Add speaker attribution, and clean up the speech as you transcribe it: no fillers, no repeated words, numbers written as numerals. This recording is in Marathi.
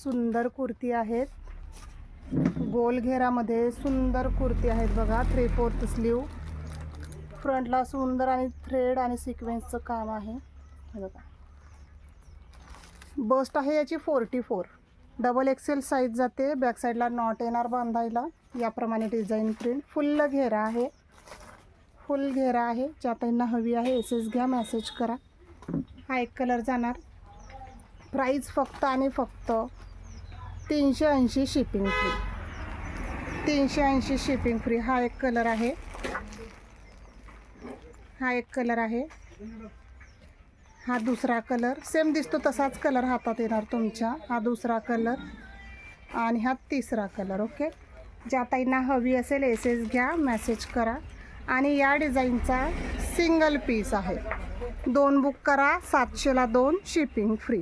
Speaker 1: सुंदर कुर्ती आहेत. गोल घेरामध्ये सुंदर कुर्ती आहेत बघा. 3/4 स्लीव, फ्रंटला सुंदर आणि थ्रेड आणि सिक्वेन्सचं काम आहे. हे बघा, बस्ट आहे याची 44. डबल एक्सेल साईज जाते. बॅक साईडला नॉट येणार बांधायला. याप्रमाणे डिझाईन प्रिंट. फुल घेरा आहे, फुल घेरा आहे. ज्या ताईंना हवी आहे एसएस घ्या, मेसेज करा. हा एक कलर जाणार. प्राईस फक्त आणि फक्त 380 शिपिंग फ्री. 380 shipping free. हा एक कलर आहे, हा एक कलर आहे. हा दुसरा कलर सेम दिसतो तसाच कलर हातात येणार तुमच्या. हा दुसरा कलर आणि हा तिसरा कलर. ओके, ज्या ताईंना हवी असेल एसएस घ्या, मेसेज करा. आणि या डिझाईनचा सिंगल पीस आहे. 2 बुक करा, 700ला 2 शिपिंग फ्री.